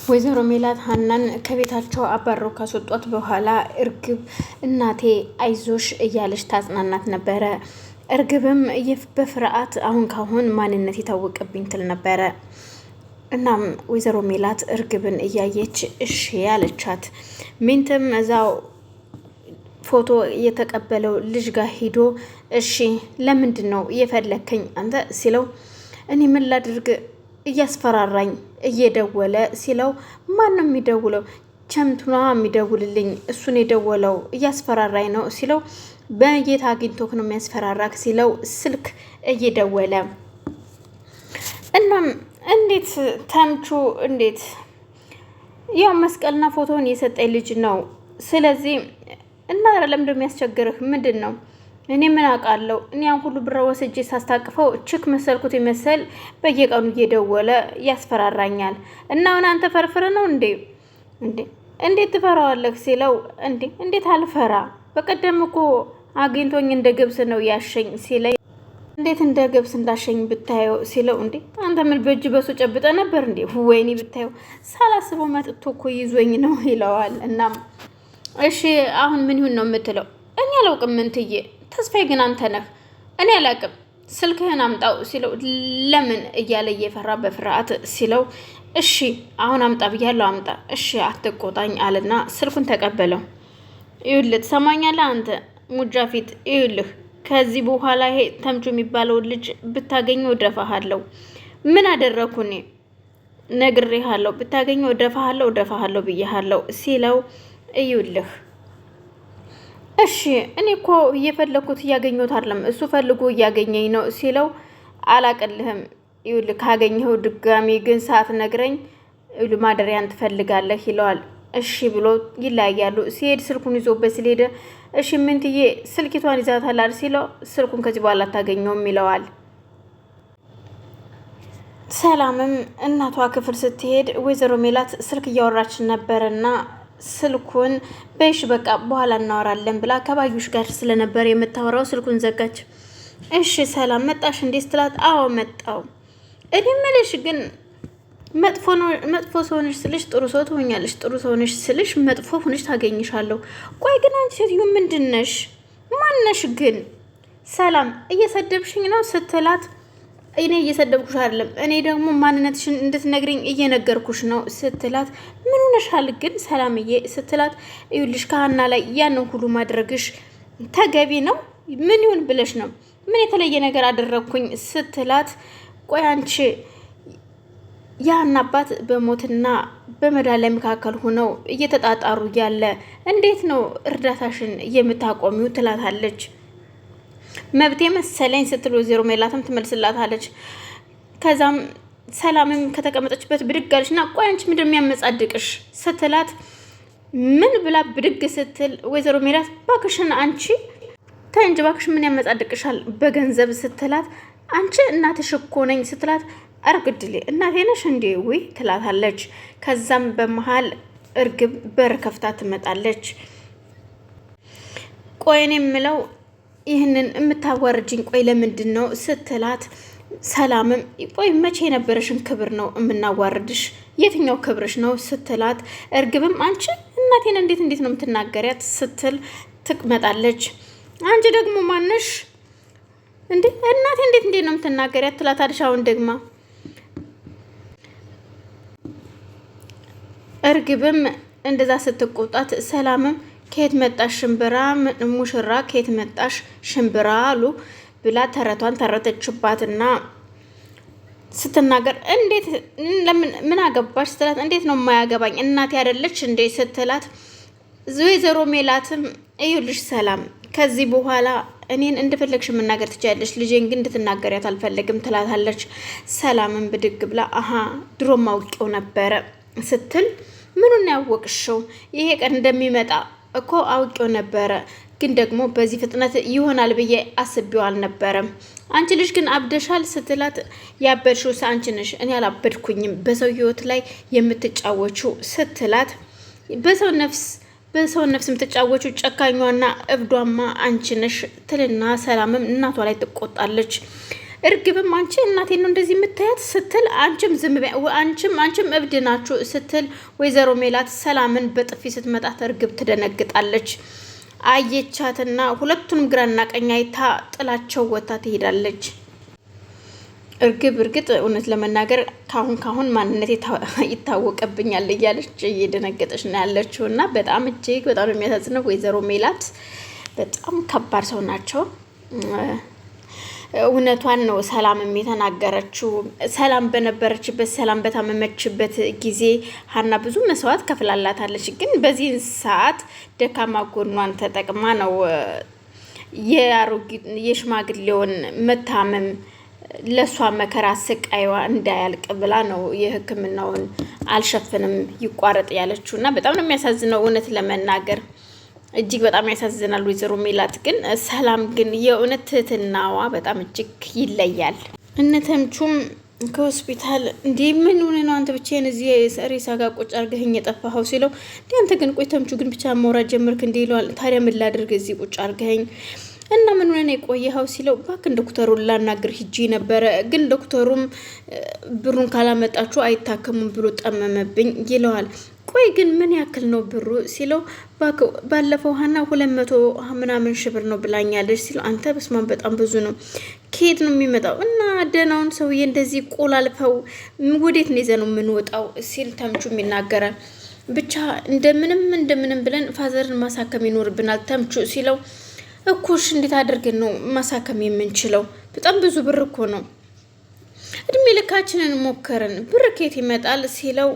ወይዘሮ ሜላት ሀናን ከቤታቸው አባረው ካስወጧት በኋላ እርግብ እናቴ አይዞሽ እያለች ታጽናናት ነበረ። እርግብም በፍርሃት አሁን ካሁን ማንነት የታወቀብኝ ትል ነበረ። እናም ወይዘሮ ሜላት እርግብን እያየች እሺ ያለቻት። ሚንትም እዛው ፎቶ የተቀበለው ልጅ ጋር ሂዶ እሺ ለምንድን ነው እየፈለከኝ አንተ ሲለው እኔ ምን ላድርግ እያስፈራራኝ እየደወለ ሲለው ማን ነው የሚደውለው? ቸምቱና የሚደውልልኝ እሱን የደወለው እያስፈራራኝ ነው ሲለው በጌታ አግኝቶክ ነው የሚያስፈራራክ ሲለው ስልክ እየደወለ እናም እንዴት ተምቹ እንዴት ያው መስቀልና ፎቶውን የሰጠኝ ልጅ ነው። ስለዚህ እና ለምን እንደሚያስቸግርህ ምንድን ነው? እኔ ምን አውቃለሁ? እኔ ያን ሁሉ ብር ወስጄ ሳስታቅፈው ችክ መሰልኩት ይመስል በየቀኑ እየደወለ ያስፈራራኛል። እና አሁን አንተ ፈርፍር ነው እንዴ? እንዴት ትፈራዋለህ ሲለው እንዴት አልፈራ? በቀደም እኮ አግኝቶኝ እንደ ገብስ ነው ያሸኝ ሲለኝ እንዴት እንደ ገብስ እንዳሸኝ ብታየው ሲለው አንተ ምን በእጅ በሱ ጨብጠ ነበር እንዴ? ወይኔ ብታየው ሳላስበው መጥቶ እኮ ይዞኝ ነው ይለዋል። እናም እሺ አሁን ምን ይሁን ነው የምትለው? እኔ አላውቅም ምንትዬ፣ ተስፋዬ ግን አንተ ነህ። እኔ አላውቅም ስልክህን አምጣው ሲለው ለምን እያለ እየፈራ በፍርሃት ሲለው እሺ አሁን አምጣ ብያለሁ አምጣ፣ እሺ አትቆጣኝ አለና ስልኩን ተቀበለው። ይኸውልህ ትሰማኛለህ አንተ ሙጃፊት፣ ይኸውልህ ከዚህ በኋላ ይሄ ተምቹ የሚባለው ልጅ ብታገኘው እደፋሃለሁ። ምን አደረኩ እኔ? ነግሬሃለሁ፣ ብታገኘው እደፋሃለሁ ብዬሃለሁ ሲለው ይኸውልህ እሺ እኔ እኮ እየፈለኩት እያገኘሁት አይደለም እሱ ፈልጎ እያገኘኝ ነው ሲለው አላቅልህም። ይኸውልህ ካገኘኸው ድጋሚ ግን ሳትነግረኝ ማደሪያን ትፈልጋለህ ይለዋል። እሺ ብሎ ይለያያሉ። ሲሄድ ስልኩን ይዞበት ስለሄደ እሺ ምንትዬ ስልኪቷን ይዛታላል ሲለው ስልኩን ከዚህ በኋላ አታገኘውም ይለዋል። ሰላምም እናቷ ክፍል ስትሄድ ወይዘሮ ሜላት ስልክ እያወራች ነበርና ስልኩን በይሽ በቃ በኋላ እናወራለን ብላ ከባዩሽ ጋር ስለነበር የምታወራው ስልኩን ዘጋች። እሺ ሰላም መጣሽ እንዴ ስትላት አዎ መጣው። እኔ ምልሽ ግን መጥፎ ሰው ነሽ ስልሽ ጥሩ ሰው ትሆኛለሽ፣ ጥሩ ሰው ነሽ ስልሽ መጥፎ ሆነሽ ታገኝሻለሁ። ቆይ ግን አንቺ ሴትዮ ምንድነሽ? ማነሽ ግን? ሰላም እየሰደብሽኝ ነው ስትላት እኔ እየሰደብኩሽ አይደለም፣ እኔ ደግሞ ማንነትሽን እንድትነግሪኝ እየነገርኩሽ ነው ስትላት ምን ሆነሻል ግን ሰላምዬ ስትላት ይኸውልሽ ከሀና ላይ ያንን ሁሉ ማድረግሽ ተገቢ ነው? ምን ይሁን ብለሽ ነው? ምን የተለየ ነገር አደረግኩኝ ስትላት ቆይ አንቺ ያን አባት በሞትና በመዳን ላይ መካከል ሆነው እየተጣጣሩ ያለ እንዴት ነው እርዳታሽን የምታቆሚው? ትላታለች። መብቴ መሰለኝ ስትል ወይዘሮ ሜላትም ትመልስላታለች። ከዛም ሰላምም ከተቀመጠችበት ብድግ አለችና ቆይ አንቺ ምንድን የሚያመጻድቅሽ ስትላት ምን ብላ ብድግ ስትል ወይዘሮ ሜላት ባክሽን አንቺ ተይ እንጂ ባክሽ ምን ያመጻድቅሻል በገንዘብ ስትላት አንቺ እናትሽ እኮ ነኝ ስትላት አርግድሌ እናቴ ነሽ እንዴ ወይ ትላታለች። ከዛም በመሃል እርግብ በር ከፍታ ትመጣለች። ቆይ እኔ የምለው ይህንን የምታዋርጅኝ ቆይ ለምንድን ነው ስትላት ሰላምም ቆይ መቼ የነበረሽን ክብር ነው የምናዋርድሽ? የትኛው ክብርሽ ነው ስትላት እርግብም አንቺ እናቴን እንዴት ነው የምትናገሪያት ስትል ትመጣለች። አንቺ ደግሞ ማነሽ እንዴ እናቴ እንዴት ነው የምትናገሪያት ትላታለች። አሁን ደግማ እርግብም እንደዛ ስትቆጣት ሰላምም ከየት መጣሽ ሽምብራ ሙሽራ ከየት መጣሽ ሽምብራ አሉ ብላ ተረቷን ተረተችባትና ስትናገር እንዴት ለምን ምን አገባሽ ስትላት እንዴት ነው የማያገባኝ እናቴ አይደለች እንዴ ስትላት ወይዘሮ ሜላትም እዩልሽ ሰላም ከዚህ በኋላ እኔን እንደፈለግሽ መናገር ትችያለሽ፣ ልጄን ግን እንድትናገሪያት አልፈልግም ትላታለች። ሰላምን ብድግ ብላ አሃ ድሮም አውቄው ነበረ ስትል ምኑን ያወቅሽው? ይሄ ቀን እንደሚመጣ እኮ አውቄው ነበረ፣ ግን ደግሞ በዚህ ፍጥነት ይሆናል ብዬ አስቤው አልነበረም። አንቺ ልጅ ግን አብደሻል ስትላት ያበድሽው አንቺ ነሽ፣ እኔ አላበድኩኝም፣ በሰው ህይወት ላይ የምትጫወቹ ስትላት በሰው ነፍስ የምትጫወቹ ጨካኟና እብዷማ አንቺ ነሽ ትልና ሰላምም እናቷ ላይ ትቆጣለች። እርግብም አንቺ እናቴን ነው እንደዚህ የምታያት ስትል አንቺም ዝም በይ አንቺም እብድ ናችሁ ስትል ወይዘሮ ሜላት ሰላምን በጥፊ ስትመጣት እርግብ ትደነግጣለች። አየቻትና ሁለቱንም ግራና ቀኝ አይታ ጥላቸው ወታ ትሄዳለች። እርግብ እርግጥ እውነት ለመናገር ካሁን ማንነት ይታወቅብኛል እያለች እየደነገጠች ነው ያለችው እና በጣም እጅግ በጣም የሚያሳዝነው ወይዘሮ ሜላት በጣም ከባድ ሰው ናቸው። እውነቷን ነው ሰላምም የተናገረችው። ሰላም በነበረችበት ሰላም በታመመችበት ጊዜ ሀና ብዙ መስዋዕት ከፍላላታለች። ግን በዚህ ሰዓት ደካማ ጎኗን ተጠቅማ ነው የሽማግሌውን መታመም ለሷ መከራ ስቃይዋ እንዳያልቅ ብላ ነው የሕክምናውን አልሸፍንም ይቋረጥ ያለችው እና በጣም ነው የሚያሳዝነው እውነት ለመናገር እጅግ በጣም ያሳዝናል። ወይዘሮ ሜላት ግን ሰላም ግን የእውነት ትህትናዋ በጣም እጅግ ይለያል። እነ ተምቹም ከሆስፒታል እንዴ ምን ሆነ ነው አንተ ብቻዬን እዚህ ሬሳ ጋር ቁጭ አድርገኸኝ የጠፋኸው ሲለው እንዴ አንተ ግን ቆይ ተምቹ ግን ብቻ ማውራት ጀመርክ እንዴ ይለዋል። ታዲያ ምን ላድርግ እዚህ ቁጭ አድርገኸኝ እና ምን ሆነ ነው የቆየኸው ሲለው እባክህ ዶክተሩን ላናግር ሂጂ ነበረ ግን ዶክተሩም ብሩን ካላመጣችሁ አይታከሙም ብሎ ጠመመብኝ ይለዋል። ቆይ ግን ምን ያክል ነው ብሩ ሲለው ባለፈው ሀና 200 ምናምን ሺህ ብር ነው ብላኛለች ሲለው አንተ በስማን በጣም ብዙ ነው ከየት ነው የሚመጣው እና ደህናውን ሰውዬ እንደዚህ ቆላልፈው ወዴት ነው ይዘነው የምንወጣው ሲል ተምቹም ይናገራል። ብቻ እንደምንም ብለን ፋዘርን ማሳከም ይኖርብናል ተምቹ ሲለው እኮሽ እንዴት አድርገን ነው ማሳከም የምንችለው በጣም ብዙ ብር እኮ ነው እድሜ ልካችንን ሞከርን ብር ከየት ይመጣል ሲለው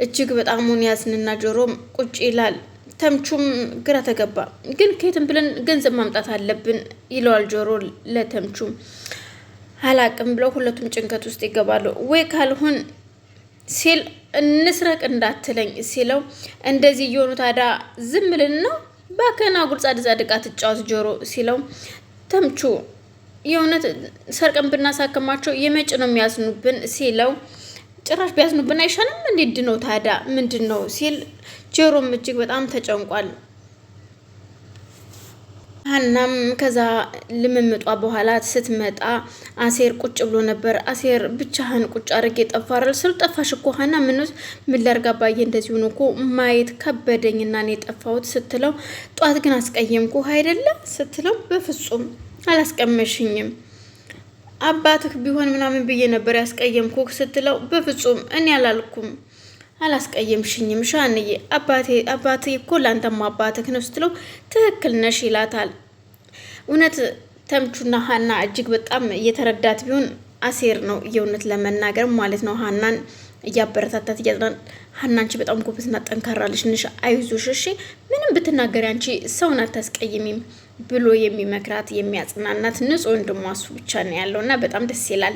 እጅግ በጣም ያዝንና ጆሮም ቁጭ ይላል። ተምቹም ግራ ተገባ። ግን ከየትም ብለን ገንዘብ ማምጣት አለብን ይለዋል ጆሮ ለተምቹ። አላቅም ብለው ሁለቱም ጭንቀት ውስጥ ይገባሉ። ወይ ካልሆን ሲል እንስረቅ እንዳትለኝ ሲለው እንደዚህ እየሆኑ ታዲያ ዝም ብለን ነው ባከና ጉርጻ ጻድቃ ትጫወት ጆሮ ሲለው ተምቹ የእውነት ሰርቀን ብናሳከማቸው የመጭ ነው የሚያዝኑብን ሲለው ጭራሽ ቢያዝኑብን አይሻልም እንዴት ነው ታዲያ ምንድነው ሲል ጆሮም እጅግ በጣም ተጨንቋል። ሀናም ከዛ ልምምጧ በኋላ ስትመጣ አሴር ቁጭ ብሎ ነበር። አሴር ብቻህን ቁጭ አድርጌ ጠፋራል ስል ጠፋሽ እኮ ሀና ምን ላድርግ አባዬ እንደዚህ ሆኖ እኮ ማየት ከበደኝና ነው የጠፋሁት ስትለው ጧት ግን አስቀየምኩ አይደለ ስትለው በፍጹም አላስቀመሽኝም አባትህ ቢሆን ምናምን ብዬ ነበር ያስቀየምኩ ስትለው በፍጹም እኔ አላልኩም አላስቀየምሽኝም ሻንዬ አባቴ እኮ ላንተም አባትህ ነው ስትለው ትክክል ነሽ ይላታል። እውነት ተምቹና ሀና እጅግ በጣም እየተረዳት ቢሆን አሴር ነው የእውነት ለመናገር ማለት ነው ሀናን እያበረታታት እያጽናን ሀና አንቺ በጣም ጎበዝና ጠንካራ ልጅ ነሽ አይዞሽ እሺ ምንም ብትናገሪ አንቺ ሰውን አታስቀይሚም ብሎ የሚመክራት የሚያጽናናት ንጹህ ወንድሟ እሱ ብቻ ነው ያለውና በጣም ደስ ይላል።